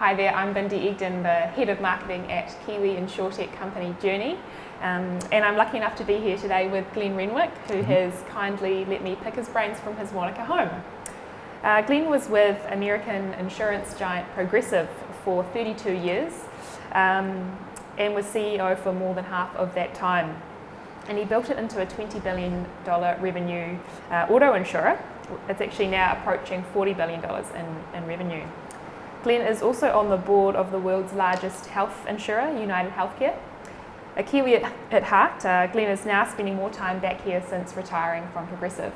Hi there, I'm Bindi Egden, the Head of Marketing at Kiwi insurtech company Journey, and I'm lucky enough to be here today with Glenn Renwick, who has kindly let me pick his brains from his Monica home. Glenn was with American insurance giant Progressive for 32 years and was CEO for more than half of that time. And he built it into a $20 billion revenue auto insurer. It's actually now approaching $40 billion in revenue. Glenn is also on the board of the world's largest health insurer, United Healthcare. A Kiwi at heart, Glenn is now spending more time back here since retiring from Progressive.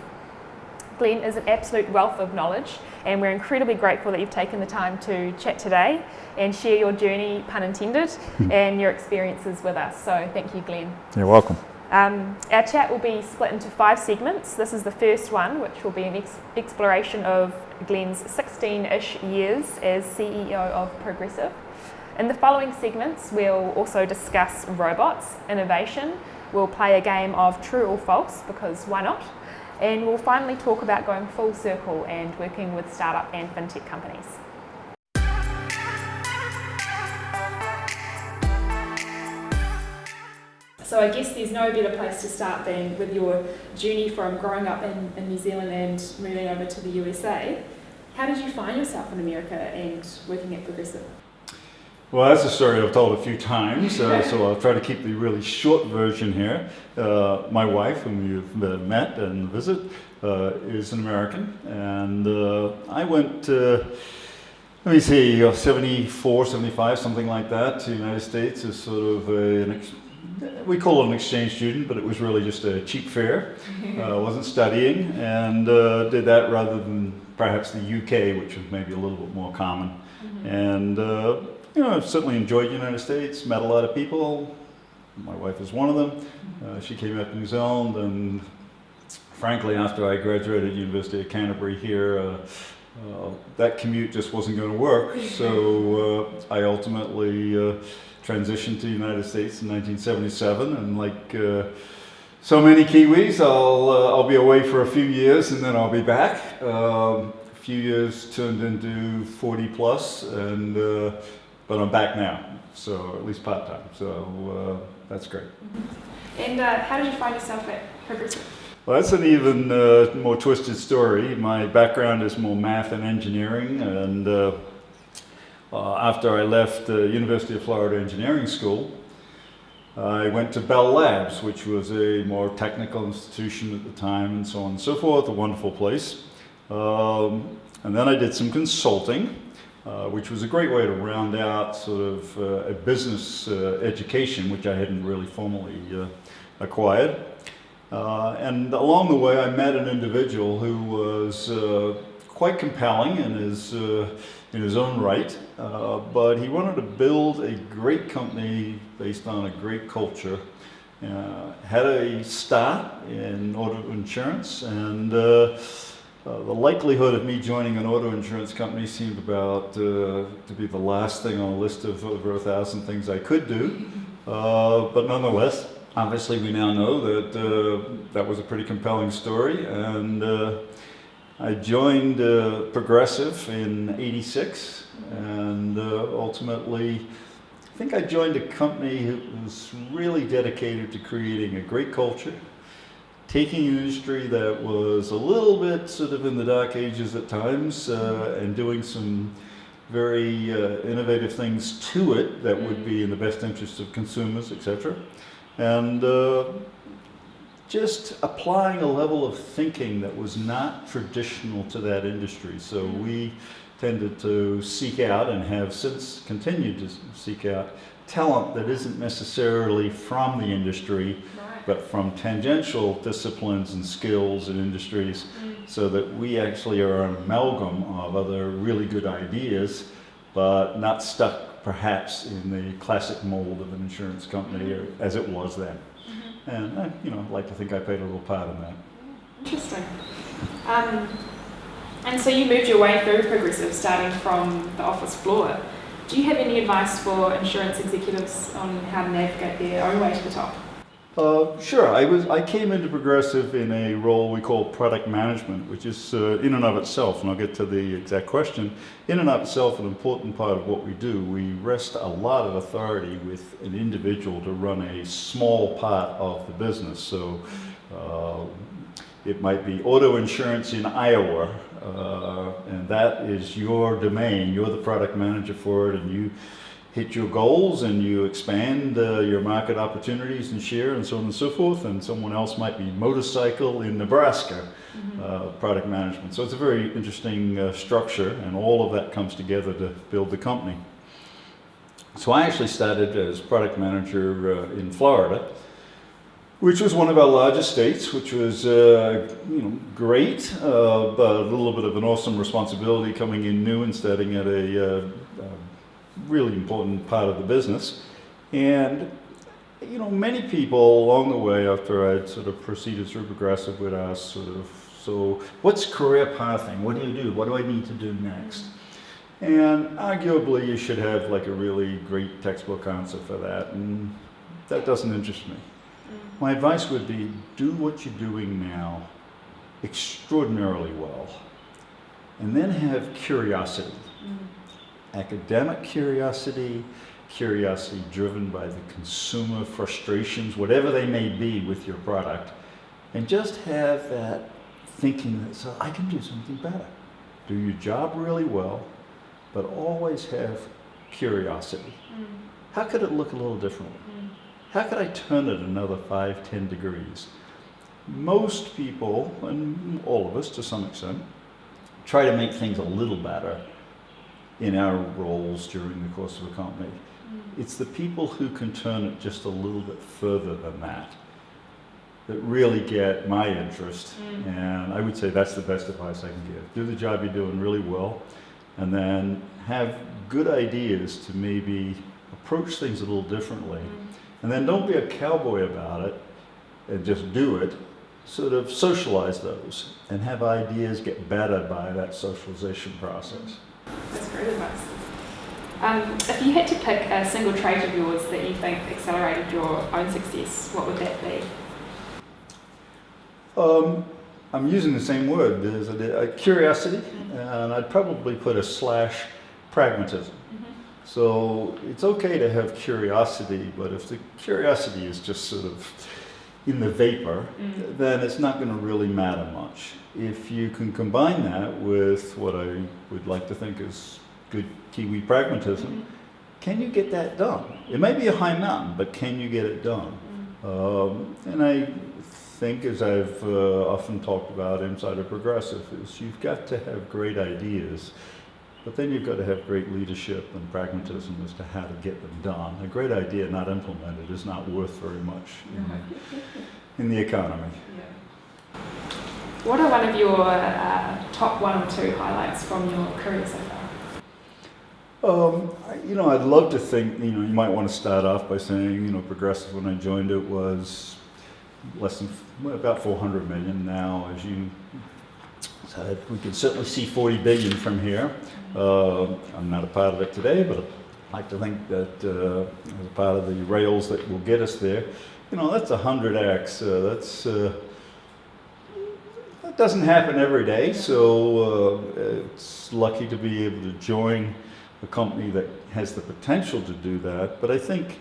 Glenn is an absolute wealth of knowledge, and we're incredibly grateful that you've taken the time to chat today and share your journey, pun intended, and your experiences with us. So thank you, Glenn. You're welcome. Our chat will be split into 5 segments. This is the first one, which will be an exploration of Glenn's 16-ish years as CEO of Progressive. In the following segments, we'll also discuss robots, innovation, we'll play a game of true or false, because why not? And we'll finally talk about going full circle and working with startup and fintech companies. So I guess there's no better place to start than with your journey from growing up in New Zealand and moving over to the USA. How did you find yourself in America and working at Progressive? Well, that's a story I've told a few times, so I'll try to keep the really short version here. My wife, whom you've met and visit, is an American, and I went, 74, 75, something like that, to the United States as sort of we call it an exchange student, but it was really just a cheap fare. I wasn't studying, and did that rather than perhaps the UK, which was maybe a little bit more common. And I've certainly enjoyed the United States, met a lot of people. My wife is one of them. She came out to New Zealand, and frankly, after I graduated at University of Canterbury here, that commute just wasn't going to work. So I ultimately transitioned to the United States in 1977, and like so many Kiwis, I'll be away for a few years and then I'll be back. A few years turned into 40 plus, and but I'm back now, so at least part-time, so that's great. And how did you find yourself at Progressive? Well, that's an even more twisted story. My background is more math and engineering, and after I left the University of Florida Engineering School, I went to Bell Labs, which was a more technical institution at the time, and so on and so forth, a wonderful place. And then I did some consulting, which was a great way to round out sort of a business education, which I hadn't really formally acquired. And along the way, I met an individual who was quite compelling in his own right, but he wanted to build a great company based on a great culture. Had a start in auto insurance, and the likelihood of me joining an auto insurance company seemed about to be the last thing on a list of over 1,000 things I could do. But nonetheless, obviously we now know that that was a pretty compelling story, and I joined Progressive in '86, and ultimately I think I joined a company that was really dedicated to creating a great culture, taking an industry that was a little bit sort of in the dark ages at times, and doing some very innovative things to it that would be in the best interest of consumers, etc. And just applying a level of thinking that was not traditional to that industry. So we tended to seek out, and have since continued to seek out, talent that isn't necessarily from the industry, but from tangential disciplines and skills and industries, so that we actually are an amalgam of other really good ideas, but not stuck perhaps in the classic mold of an insurance company as it was then. And I'd like to think I played a little part in that. Interesting. And so you moved your way through Progressive, starting from the office floor. Do you have any advice for insurance executives on how to navigate their own way to the top? Sure. I came into Progressive in a role we call product management, which is in and of itself, and I'll get to the exact question, in and of itself an important part of what we do. We rest a lot of authority with an individual to run a small part of the business. So it might be auto insurance in Iowa, and that is your domain. You're the product manager for it, and you hit your goals and you expand your market opportunities and share and so on and so forth, and someone else might be motorcycle in Nebraska product management. So it's a very interesting structure, and all of that comes together to build the company. So I actually started as product manager in Florida, which was one of our largest states, which was great, but a little bit of an awesome responsibility coming in new and starting at a really important part of the business. And many people along the way after I'd sort of proceeded through Progressive would ask so what's career pathing? What do you do? What do I need to do next? And arguably you should have like a really great textbook answer for that, and that doesn't interest me. My advice would be do what you're doing now extraordinarily well, and then have curiosity. Academic curiosity, curiosity driven by the consumer frustrations, whatever they may be with your product, and just have that thinking that so I can do something better. Do your job really well, but always have curiosity. How could it look a little differently? How could I turn it another 5-10 degrees? Most people, and all of us to some extent, try to make things a little better in our roles during the course of a company. It's the people who can turn it just a little bit further than that really get my interest. And I would say that's the best advice I can give. Do the job you're doing really well, and then have good ideas to maybe approach things a little differently. And then don't be a cowboy about it and just do it. Sort of socialize those and have ideas get better by that socialization process. That's great advice. If you had to pick a single trait of yours that you think accelerated your own success, what would that be? I'm using the same word. There's a curiosity, and I'd probably put a / pragmatism. So it's okay to have curiosity, but if the curiosity is just sort of in the vapor, then it's not going to really matter much. If you can combine that with what I would like to think is good Kiwi pragmatism, can you get that done? It may be a high mountain, but can you get it done? And I think, as I've often talked about inside of Progressive, is you've got to have great ideas, but then you've got to have great leadership and pragmatism as to how to get them done. A great idea not implemented is not worth very much in the economy. What are one of your top 1 or 2 highlights from your career so far? I'd love to think, you might want to start off by saying, Progressive when I joined it was about 400 million. Now, as you said, we can certainly see 40 billion from here. I'm not a part of it today, but I'd like to think that as a part of the rails that will get us there, that's 100x. That doesn't happen every day, so it's lucky to be able to join a company that has the potential to do that. But I think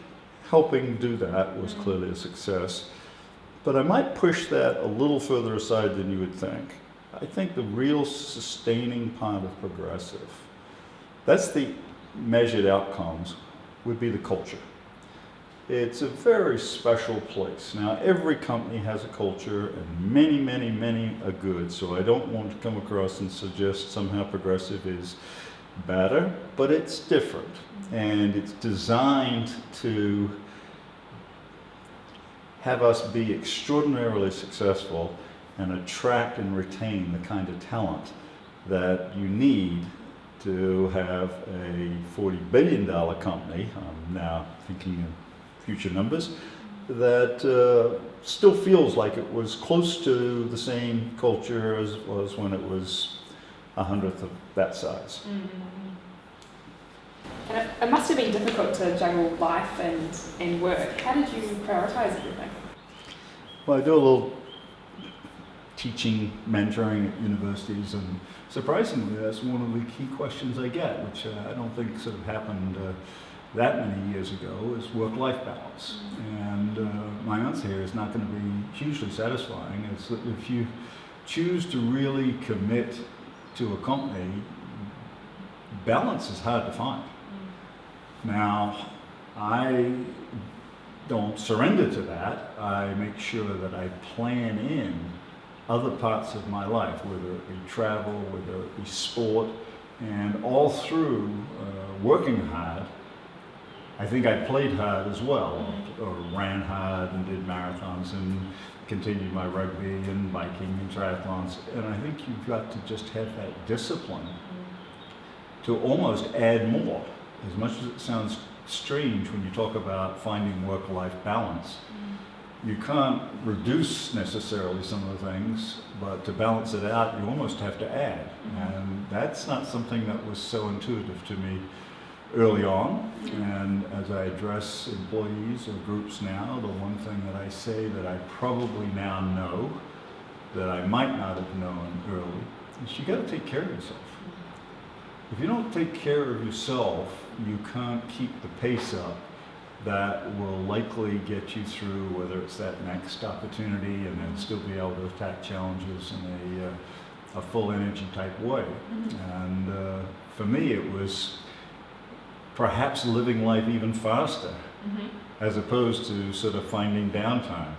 helping do that was clearly a success. But I might push that a little further aside than you would think. I think the real sustaining part of Progressive, that's the measured outcomes, would be the culture. It's a very special place. Now, every company has a culture, and many, many, many are good, so I don't want to come across and suggest somehow Progressive is better, but it's different, and it's designed to have us be extraordinarily successful and attract and retain the kind of talent that you need to have a $40 billion company, I'm now thinking in future numbers, that still feels like it was close to the same culture as it was when it was 100th of that size. And it must have been difficult to juggle life and work. How did you prioritise everything? Well, I do a little teaching, mentoring at universities, and surprisingly, that's one of the key questions I get, which I don't think sort of happened that many years ago, is work-life balance. And my answer here is not going to be hugely satisfying. It's that if you choose to really commit to a company, balance is hard to find. Now, I don't surrender to that. I make sure that I plan in other parts of my life, whether it be travel, whether it be sport, and all through working hard, I think I played hard as well, or ran hard and did marathons and continued my rugby and biking and triathlons. And I think you've got to just have that discipline to almost add more. As much as it sounds strange when you talk about finding work-life balance, you can't reduce necessarily some of the things, but to balance it out, you almost have to add. And that's not something that was so intuitive to me early on. And as I address employees or groups now, the one thing that I say that I probably now know that I might not have known early is you got to take care of yourself. If you don't take care of yourself, you can't keep the pace up that will likely get you through, whether it's that next opportunity and then still be able to attack challenges in a full energy type way. And for me, it was perhaps living life even faster, as opposed to sort of finding downtime.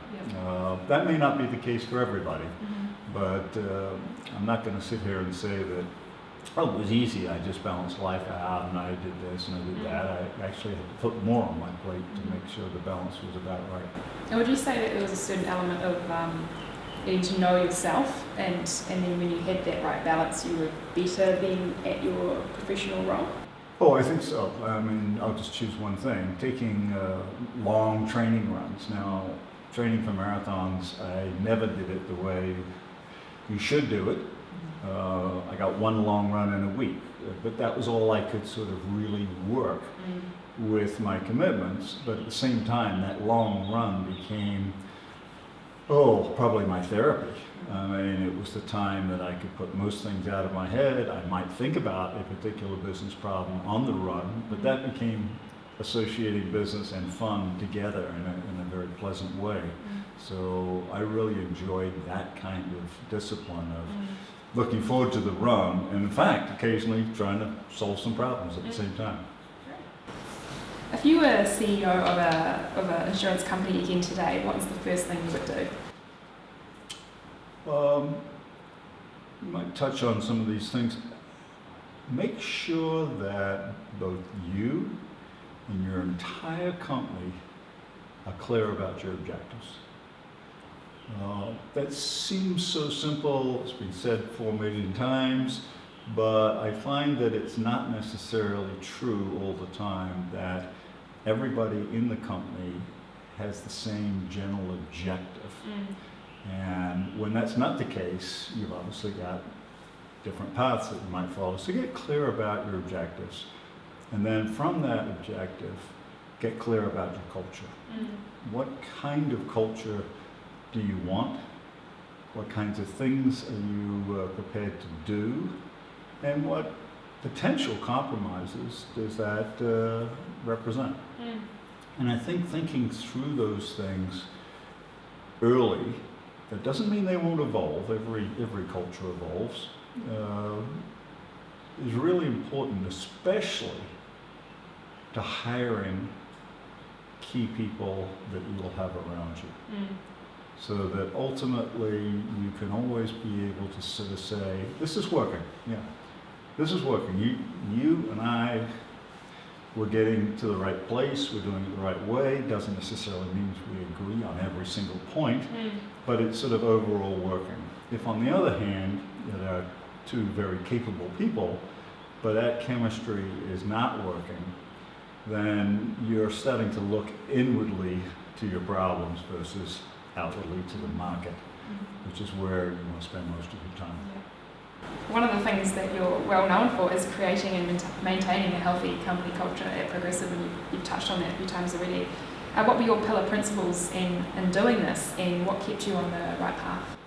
That may not be the case for everybody, but I'm not going to sit here and say that, oh, it was easy, I just balanced life out and I did this and I did that. I actually had to put more on my plate to make sure the balance was about right. And would you say that there was a certain element of getting to know yourself, and then when you had that right balance, you were better than at your professional role? Oh, I think so. I mean, I'll just choose one thing. Taking long training runs. Now, training for marathons, I never did it the way you should do it. I got one long run in a week, but that was all I could sort of really work with my commitments. But at the same time, that long run became, probably my therapy. I mean, it was the time that I could put most things out of my head. I might think about a particular business problem on the run, but that became associating business and fun together in a very pleasant way. So I really enjoyed that kind of discipline of looking forward to the run, and in fact, occasionally trying to solve some problems at the same time. If you were CEO of an insurance company again today, what is the first thing you would do? You might touch on some of these things. Make sure that both you and your entire company are clear about your objectives. That seems so simple, it's been said 4 million times, but I find that it's not necessarily true all the time that everybody in the company has the same general objective. And when that's not the case, you've obviously got different paths that you might follow. So get clear about your objectives. And then from that objective, get clear about your culture. What kind of culture do you want? What kinds of things are you prepared to do? And what potential compromises does that represent? And I think thinking through those things early, that doesn't mean they won't evolve, every culture evolves, is really important, especially to hiring key people that you will have around you. So that ultimately you can always be able to sort of say, this is working, this is working. You and I, we're getting to the right place, we're doing it the right way. Doesn't necessarily mean we agree on every single point, but it's sort of overall working. If on the other hand, there are two very capable people, but that chemistry is not working, then you're starting to look inwardly to your problems versus outwardly to the market, which is where you want to spend most of your time. One of the things that you're well known for is creating and maintaining a healthy company culture at Progressive, and you've touched on that a few times already. What were your pillar principles in doing this, and what kept you on the right path?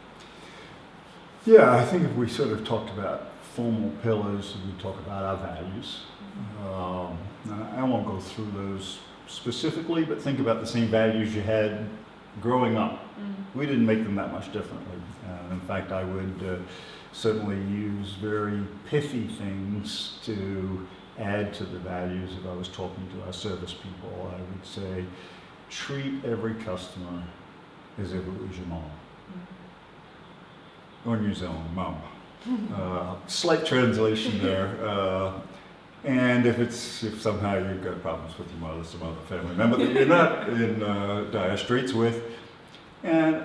Yeah, I think if we sort of talked about formal pillars, we talk about our values. I won't go through those specifically, but think about the same values you had growing up. We didn't make them that much differently. In fact, I would certainly use very pithy things to add to the values. If I was talking to our service people, I would say, treat every customer as if it was your mom. Or your own mom. Slight translation there. And if somehow you've got problems with your mother, some other family member that you're not in dire straits with, and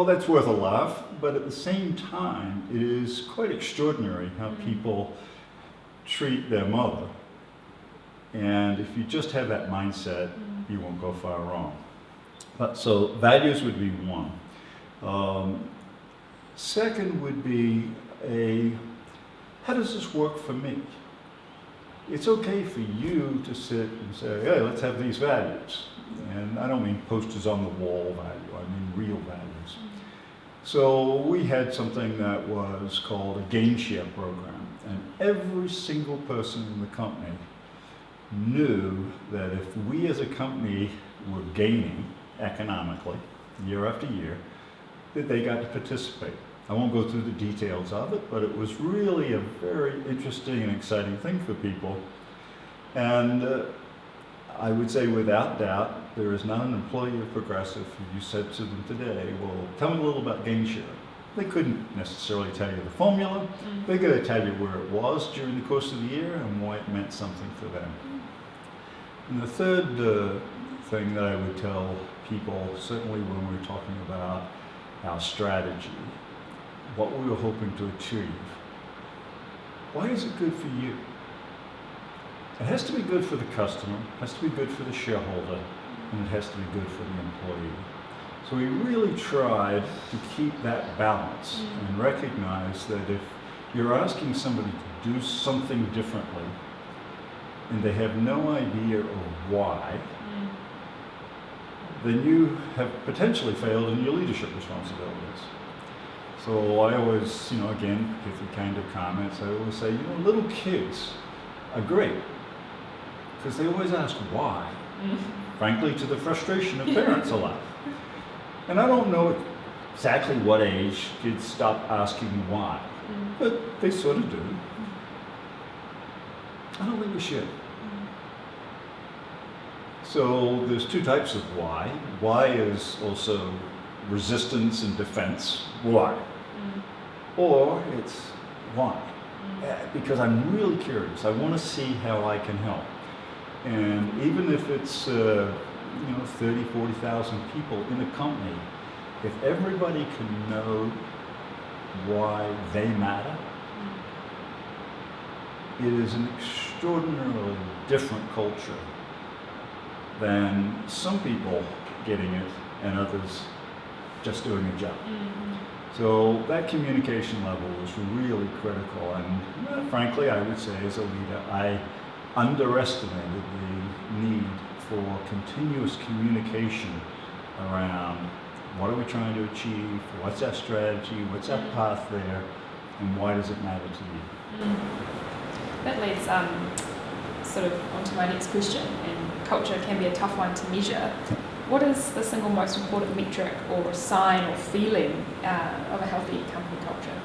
that's worth a laugh, but at the same time, it is quite extraordinary how people treat their mother. And if you just have that mindset, you won't go far wrong. So values would be one. Second would be how does this work for me? It's okay for you to sit and say, hey, let's have these values. And I don't mean posters on the wall value, I mean real values. So we had something that was called a gain share program. And every single person in the company knew that if we as a company were gaining economically year after year, that they got to participate. I won't go through the details of it, but it was really a very interesting and exciting thing for people. And I would say without doubt, there is not an employee of Progressive who you said to them today, well, tell me a little about gain share. They couldn't necessarily tell you the formula. They could tell you where it was during the course of the year and why it meant something for them. And the third thing that I would tell people, certainly when we're talking about our strategy, what we were hoping to achieve, why is it good for you? It has to be good for the customer, it has to be good for the shareholder, and it has to be good for the employee. So we really tried to keep that balance and recognize that if you're asking somebody to do something differently and they have no idea of why, then you have potentially failed in your leadership responsibilities. So I always, again, pithy kind of comments, I always say, little kids are great because they always ask why, frankly, to the frustration of parents a lot. And I don't know exactly what age kids stop asking why, but they sort of do. I don't think we should. So there's two types of why. Why is also resistance and defense. Why? Or it's why? Because I'm really curious. I want to see how I can help. And even if it's 30, 40,000 people in a company, if everybody can know why they matter, it is an extraordinarily different culture than some people getting it and others just doing a job. So that communication level was really critical, and frankly, I would say as a leader, I underestimated the need for continuous communication around what are we trying to achieve, what's our strategy, what's our path there, and why does it matter to you? That leads sort of onto my next question, and culture can be a tough one to measure. What is the single most important metric or sign or feeling of a healthy company culture?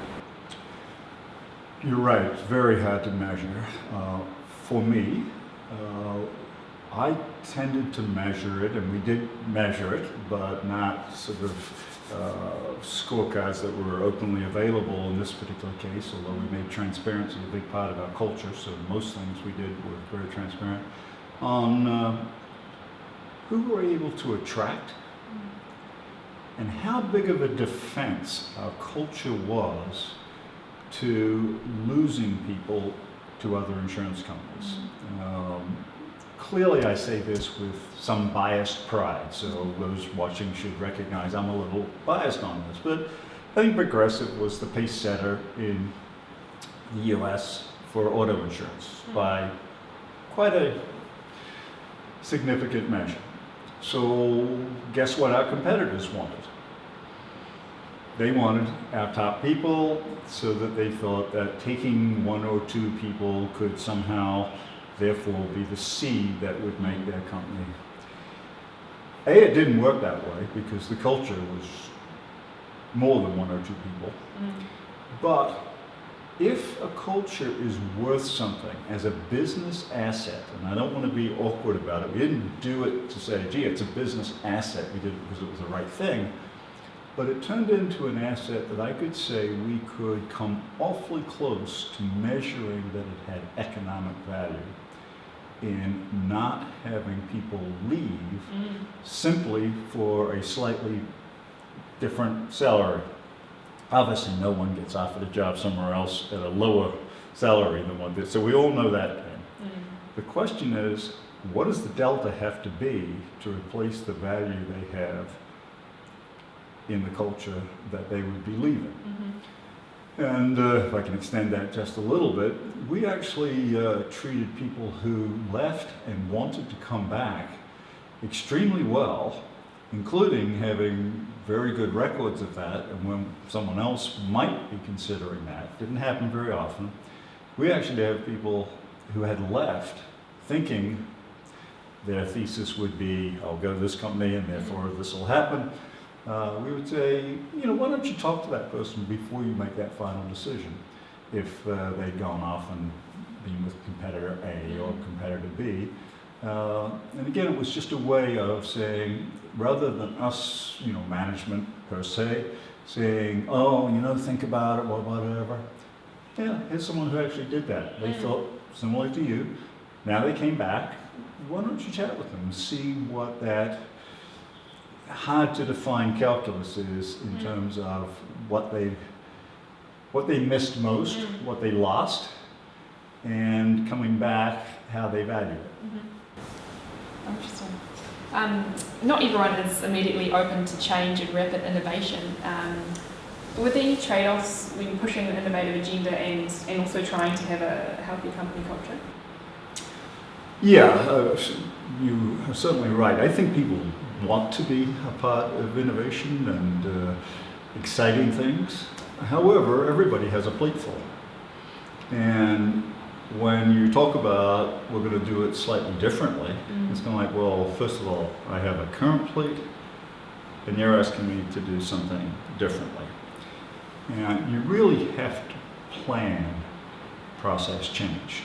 You're right, it's very hard to measure. For me, I tended to measure it, and we did measure it, but not sort of scorecards that were openly available in this particular case, although we made transparency a big part of our culture, so most things we did were very transparent, on who we're able to attract and how big of a defense our culture was to losing people to other insurance companies. Clearly I say this with some biased pride, so those watching should recognize I'm a little biased on this, but I think Progressive was the pace setter in the US for auto insurance by quite a significant measure. So guess what our competitors wanted? They wanted our top people so that they thought that taking one or two people could somehow therefore be the seed that would make their company. It didn't work that way because the culture was more than one or two people. But if a culture is worth something as a business asset, and I don't want to be awkward about it, we didn't do it to say, gee, it's a business asset, we did it because it was the right thing, but it turned into an asset that I could say we could come awfully close to measuring that it had economic value in not having people leave simply for a slightly different salary. Obviously, no one gets offered a job somewhere else at a lower salary than one did, so we all know that thing. The question is, what does the delta have to be to replace the value they have in the culture that they would be leaving? And if I can extend that just a little bit, we actually treated people who left and wanted to come back extremely well, including having very good records of that, and when someone else might be considering that, didn't happen very often, we actually have people who had left thinking their thesis would be, I'll go to this company and therefore this will happen. We would say, why don't you talk to that person before you make that final decision if they'd gone off and been with competitor A or competitor B. And again, it was just a way of saying, rather than us, management per se, saying, oh, think about it, or whatever. Yeah, here's someone who actually did that. They thought similar to you. Now they came back. Why don't you chat with them and see what that hard to define calculus is in terms of what they missed most, what they lost, and coming back, how they value it. Interesting. Not everyone is immediately open to change and rapid innovation. Were there any trade-offs when pushing an innovative agenda and also trying to have a healthy company culture? Yeah, you are certainly right. I think people want to be a part of innovation and exciting things. However, everybody has a plate full. And when you talk about we're going to do it slightly differently, it's kind of like, well, first of all, I have a current plate, and you're asking me to do something differently. And you really have to plan process change.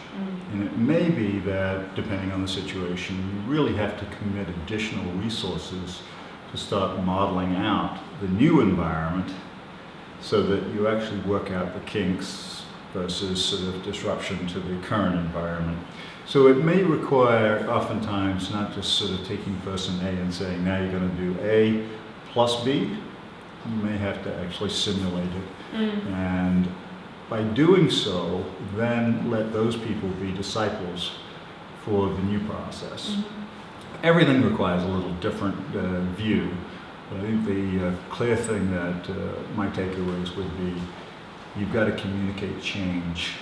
And it may be that, depending on the situation, you really have to commit additional resources to start modeling out the new environment so that you actually work out the kinks versus sort of disruption to the current environment. So it may require, oftentimes, not just sort of taking person A and saying, now you're going to do A plus B. You may have to actually simulate it. And by doing so, then let those people be disciples for the new process. Everything requires a little different view, but I think the clear thing that my takeaways would be, you've got to communicate change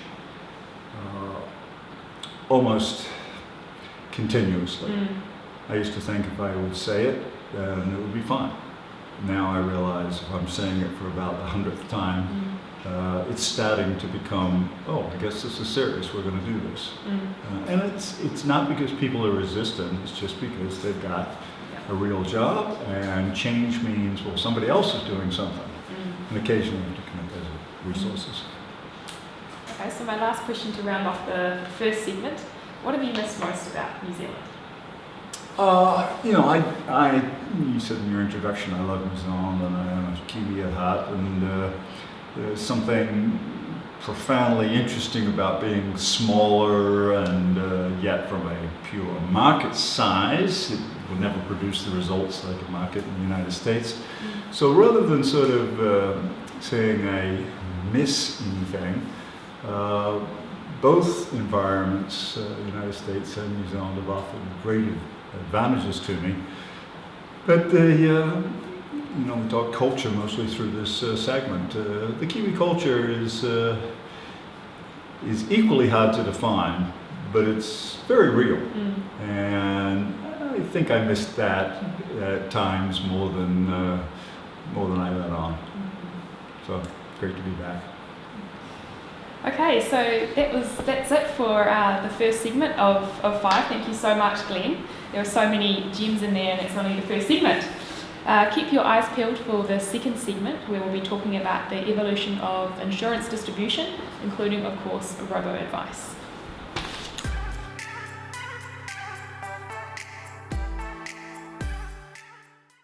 almost continuously. I used to think if I would say it, then it would be fine. Now I realize if I'm saying it for about the 100th time, it's starting to become, I guess this is serious, we're going to do this. And it's not because people are resistant, it's just because they've got a real job, and change means, well, somebody else is doing something. And occasionally you have to commit those resources. Okay, so my last question to round off the first segment, what have you missed most about New Zealand? You said in your introduction, I love New Zealand and I am a Kiwi at heart, and there's something profoundly interesting about being smaller and yet from a pure market size, it will never produce the results like a market in the United States. So rather than sort of saying I miss anything, both environments, the United States and New Zealand, have offered great advantages to me. But we talk culture mostly through this segment. The Kiwi culture is equally hard to define, but it's very real. And I think I missed that at times more than I let on. So great to be back. Okay, so that's it for the first segment of 5. Thank you so much, Glenn. There were so many gems in there, and it's only the first segment. Keep your eyes peeled for the second segment, where we'll be talking about the evolution of insurance distribution, including, of course, robo-advice.